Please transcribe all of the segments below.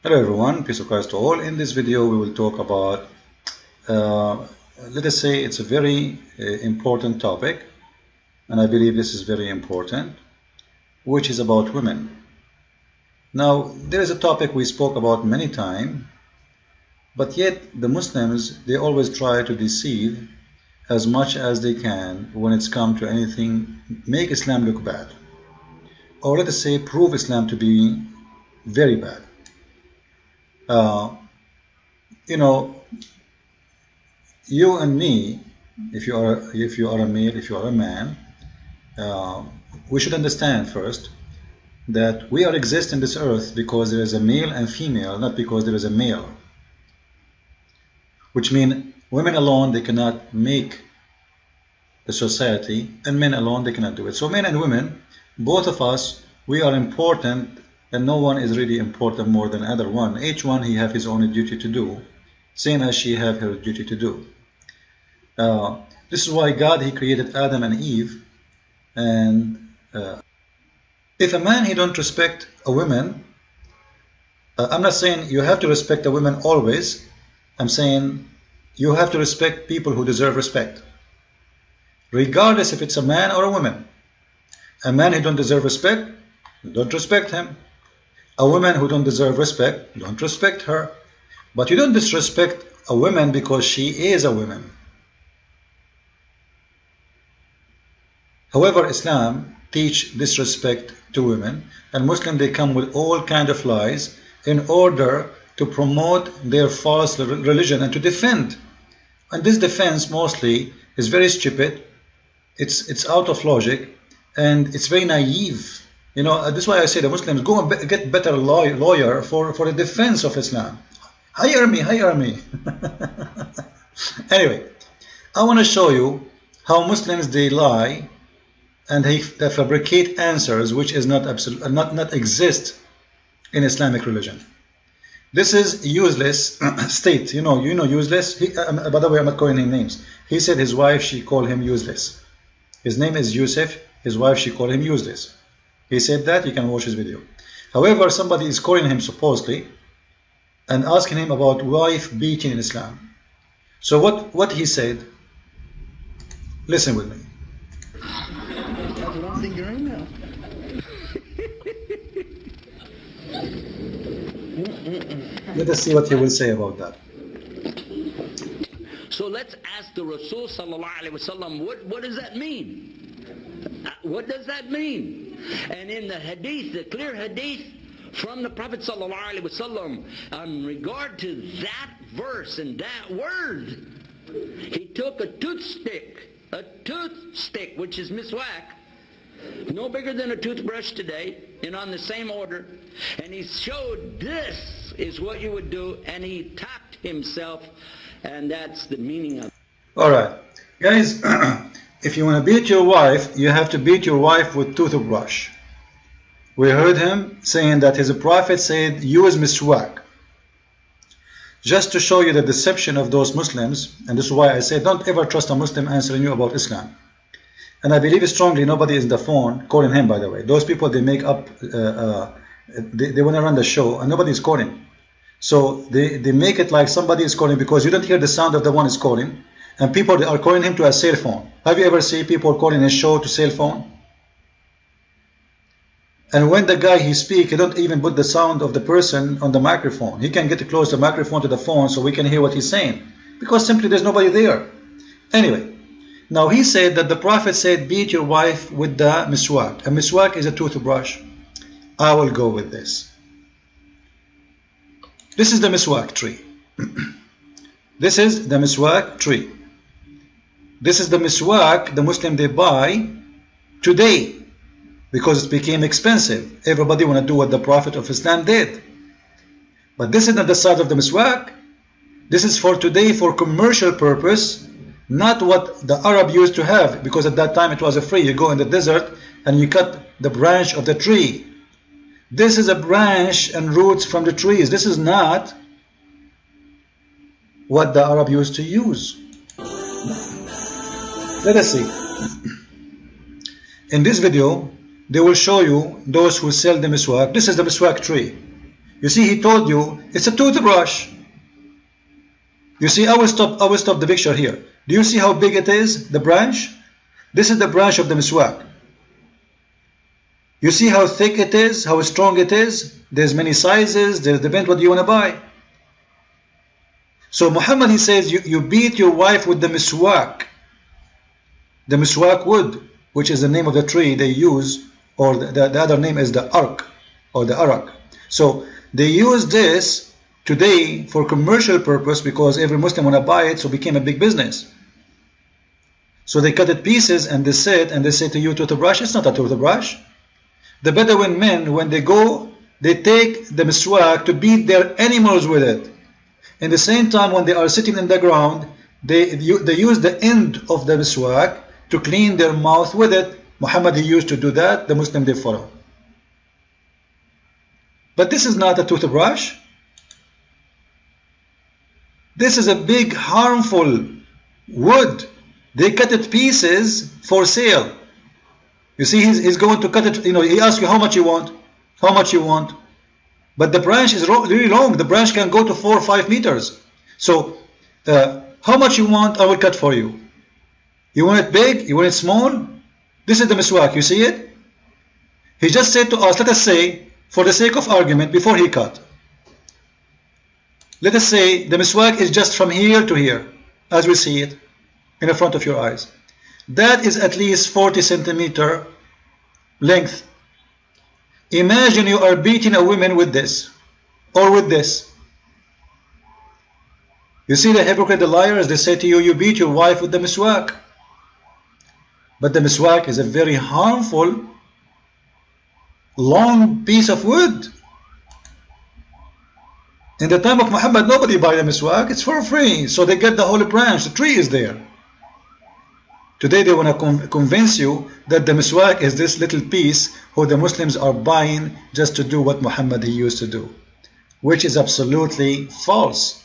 Hello everyone, peace of Christ to all. In this video we will talk about, let us say it's a very important topic, and I believe this is very important, which is about women. Now there is a topic we spoke about many times, but yet the Muslims, they always try to deceive as much as they can when it's come to anything, make Islam look bad, or let us say prove Islam to be very bad. You know, you and me, if you are a male, if you are a man, we should understand first that we are exist in this earth because there is a male and female, not because there is a male. Which means women alone, they cannot make the society, and men alone, they cannot do it. So men and women, both of us, we are important, and no one is really important more than other one. Each one, he have his own duty to do, same as she have her duty to do. This is why God, he created Adam and Eve. And if a man, he don't respect a woman, I'm not saying you have to respect a woman always. I'm saying you have to respect people who deserve respect, regardless if it's a man or a woman. A man who don't deserve respect, don't respect him. A woman who don't deserve respect, don't respect her. But you don't disrespect a woman because she is a woman. However, Islam teach disrespect to women, and Muslims, they come with all kind of lies in order to promote their false religion and to defend. And this defense mostly is very stupid. It's out of logic, and it's very naive. You know, that's why I say the Muslims, go and get better lawyer for the defense of Islam. Hire me. Anyway, I want to show you how Muslims, they lie and they fabricate answers which is not absolute, not exist in Islamic religion. This is useless state. You know useless. By the way, I'm not calling him names. He said his wife, she called him useless. His name is Yusuf. His wife, she called him useless. He said that. You can watch his video. However, somebody is calling him supposedly and asking him about wife beating in Islam. So what he said, listen with me. Let us see what he will say about that. So let's ask the Rasul sallallahu alaihi wasallam, what does that mean? What does that mean? And in the hadith, the clear hadith from the Prophet sallallahu alaihi wasallam, in regard to that verse and that word, he took a toothstick, which is miswak, no bigger than a toothbrush today, and on the same order, and he showed this is what you would do, and he tapped himself, and that's the meaning of it. Alright, guys, if you want to beat your wife, you have to beat your wife with toothbrush. We heard him saying that his prophet said, use miswak. Just to show you the deception of those Muslims, and this is why I say don't ever trust a Muslim answering you about Islam. And I believe strongly nobody is on the phone calling him, by the way. Those people, they make up, they want to run the show, and nobody is calling. So they make it like somebody is calling because you don't hear the sound of the one is calling, and people, they are calling him to a cell phone. Have you ever seen people calling his show to cell phone? And when the guy he speak, he don't even put the sound of the person on the microphone. He can get close the microphone to the phone so we can hear what he's saying, because simply there's nobody there. Anyway, now he said that the Prophet said beat your wife with the miswak. A miswak is a toothbrush. I will go with this. This is the miswak tree. This is the miswak tree. This is the miswak the Muslim, they buy today because it became expensive. Everybody want to do what the Prophet of Islam did. But this is not the size of the miswak. This is for today, for commercial purpose, not what the Arab used to have, because at that time it was free. You go in the desert and you cut the branch of the tree. This is a branch and roots from the trees. This is not what the Arab used to use. Let us see. In this video, they will show you those who sell the miswak. This is the miswak tree. You see, he told you it's a toothbrush. You see, I will stop the picture here. Do you see how big it is, the branch? This is the branch of the miswak. You see how thick it is, how strong it is? There's many sizes, there's depends what you want to buy. So Muhammad, he says, you beat your wife with the miswak. The miswak wood, which is the name of the tree they use, or the other name is the ark, or the arak. So they use this today for commercial purpose because every Muslim want to buy it, so it became a big business. So they cut it pieces and they say to you, toothbrush, it's not a toothbrush. The Bedouin men, when they go, they take the miswak to beat their animals with it. In the same time, when they are sitting in the ground, they use the end of the miswak to clean their mouth with it. Muhammad, he used to do that. The Muslim, they follow. But this is not a toothbrush. This is a big, harmful wood. They cut it pieces for sale. You see, he's going to cut it. You know, he asks you how much you want, how much you want. But the branch is really long. The branch can go to 4 or 5 meters. So, how much you want, I will cut for you. You want it big? You want it small? This is the miswak. You see it? He just said to us, let us say, for the sake of argument, before he cut, let us say the miswak is just from here to here, as we see it in the front of your eyes. That is at least 40 centimeter length. Imagine you are beating a woman with this, or with this. You see the hypocrite, the liars, they say to you, you beat your wife with the miswak. But the miswak is a very harmful, long piece of wood. In the time of Muhammad, nobody buy the miswak, it's for free. So they get the whole branch, the tree is there. Today they want to convince you that the miswak is this little piece who the Muslims are buying just to do what Muhammad he used to do, which is absolutely false.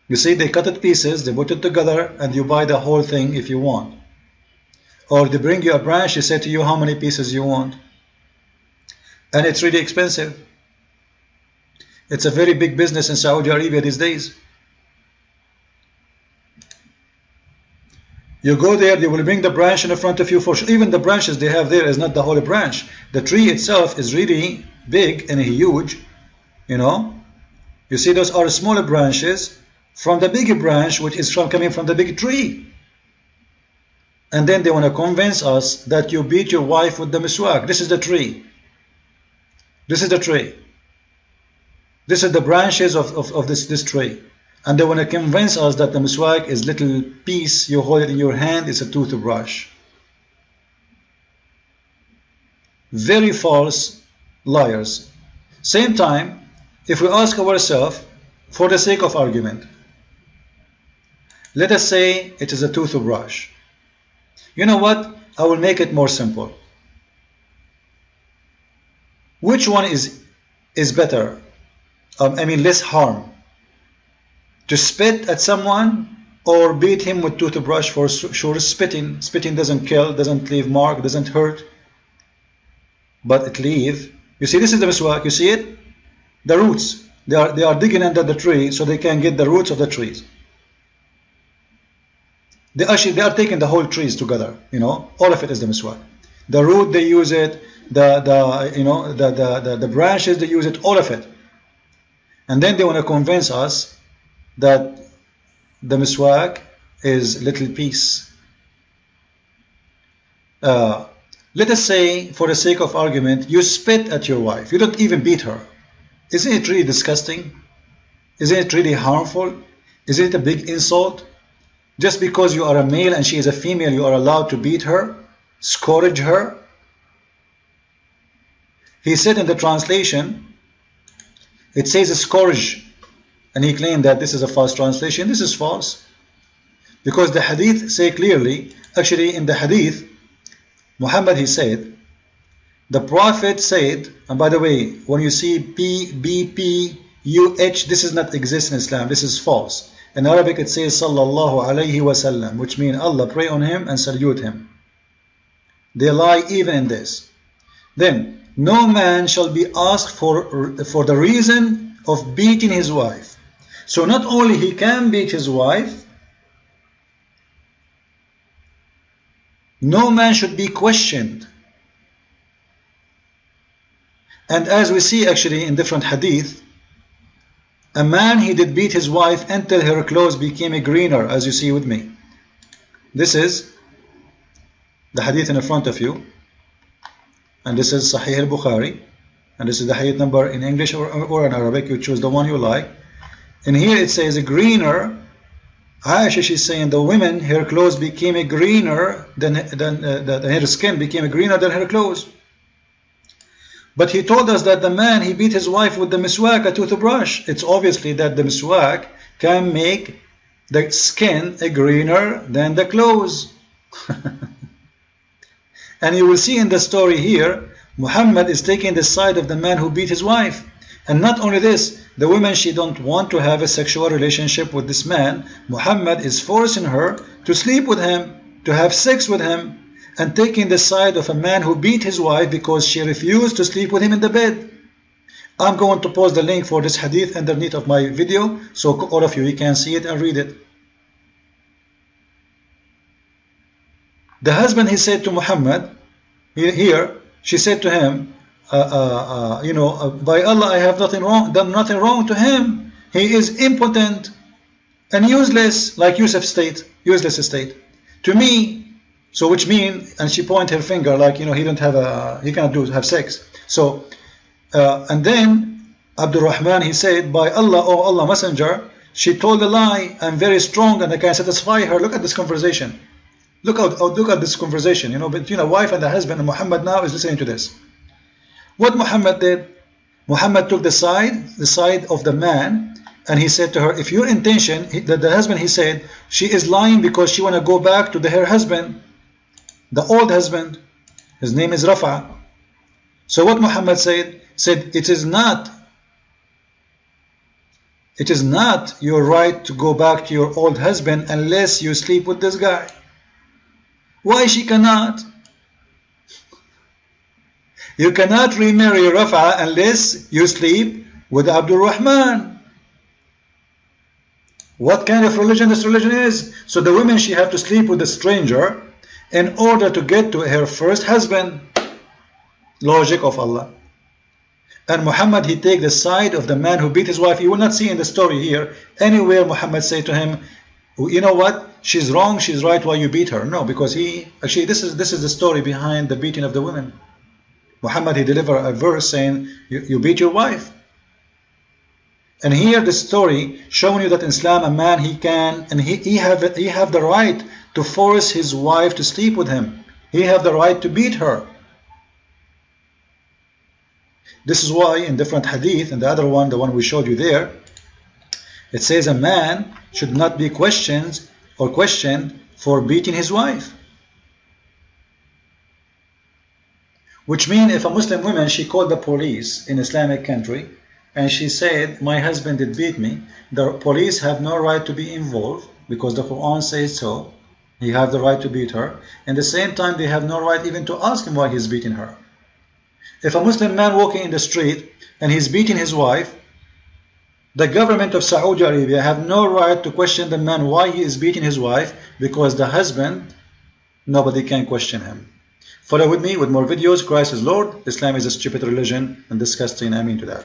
You see, they cut it pieces, they put it together, and you buy the whole thing if you want. Or they bring you a branch, they say to you how many pieces you want. And it's really expensive. It's a very big business in Saudi Arabia these days. You go there, they will bring the branch in front of you for sure. Even the branches they have there is not the whole branch. The tree itself is really big and huge, you know. You see, those are smaller branches from the big branch, which is coming from the big tree. And then they want to convince us that you beat your wife with the miswak. This is the tree. This is the tree. This is the branches of this tree. And they want to convince us that the miswak is little piece, you hold it in your hand, it's a toothbrush. Very false liars. Same time, if we ask ourselves, for the sake of argument, let us say it is a toothbrush. You know what? I will make it more simple. Which one is better? I mean, less harm. To spit at someone or beat him with toothbrush? For sure, spitting doesn't kill, doesn't leave mark, doesn't hurt, but it leave. You see, this is the miswak. You see it? The roots. They are digging under the tree so they can get the roots of the trees. They are taking the whole trees together. You know, all of it is the miswak. The root they use it. The branches they use it. All of it. And then they want to convince us that the miswak is little piece. Let us say, for the sake of argument, you spit at your wife. You don't even beat her. Isn't it really disgusting? Isn't it really harmful? Isn't it a big insult? Just because you are a male and she is a female, you are allowed to beat her, scourge her? He said in the translation, it says scourge. And he claimed that this is a false translation. This is false. Because the hadith say clearly, actually in the hadith, Muhammad he said, the Prophet said, and by the way, when you see PBPUH, this does not exist in Islam. This is false. In Arabic it says Sallallahu Alaihi Wasallam, which means Allah pray on him and salute him. They lie even in this. Then no man shall be asked for the reason of beating his wife. So not only he can beat his wife, no man should be questioned. And as we see actually in different hadith, a man, he did beat his wife until her clothes became greener, as you see with me. This is the hadith in front of you, and this is Sahih al-Bukhari, and this is the hadith number in English or in Arabic. You choose the one you like. And here it says greener. Aisha, she's saying the women, her clothes became greener than her skin became greener than her clothes. But he told us that the man, he beat his wife with the miswak, a toothbrush. It's obviously that the miswak can make the skin greener than the clothes. And you will see in the story here, Muhammad is taking the side of the man who beat his wife. And not only this, the woman, she don't want to have a sexual relationship with this man. Muhammad is forcing her to sleep with him, to have sex with him, and taking the side of a man who beat his wife because she refused to sleep with him in the bed. I'm going to post the link for this hadith underneath of my video, so all of you can see it and read it. The husband, he said to Muhammad, here, she said to him, by Allah, I have done nothing wrong to him. He is impotent and useless, like Yusuf state, useless state to me. So which mean, and she pointed her finger like, he cannot have sex. So and then Abdur Rahman, he said, by Allah, oh Allah Messenger, she told a lie. I'm very strong and I can satisfy her. Look at this conversation. Look at this conversation. Between a wife and a husband, and Muhammad now is listening to this. What Muhammad did? Muhammad took the side of the man, and he said to her, if your intention, the husband, he said, she is lying because she want to go back to her husband, the old husband. His name is Rifa. So what Muhammad said, it is not your right to go back to your old husband unless you sleep with this guy. Why she cannot? You cannot remarry Rifa unless you sleep with Abdur Rahman. What kind of religion this religion is? So the woman, she have to sleep with a stranger in order to get to her first husband. Logic of Allah. And Muhammad, he take the side of the man who beat his wife. You will not see in the story here anywhere Muhammad say to him, you know what, she's wrong, she's right, why you beat her? No, because actually this is the story behind the beating of the women. Muhammad, he delivered a verse saying, you beat your wife. And here the story showing you that in Islam a man, he can, and he have the right to force his wife to sleep with him. He have the right to beat her. This is why in different hadith, and the other one, the one we showed you there, it says a man should not be questioned for beating his wife. Which means if a Muslim woman, she called the police in Islamic country and she said, my husband did beat me, the police have no right to be involved because the Quran says so. He have the right to beat her. And at the same time, they have no right even to ask him why he's beating her. If a Muslim man walking in the street and he's beating his wife, the government of Saudi Arabia have no right to question the man why he is beating his wife, because the husband, nobody can question him. Follow with me with more videos. Christ is Lord. Islam is a stupid religion and disgusting. Ameen to that.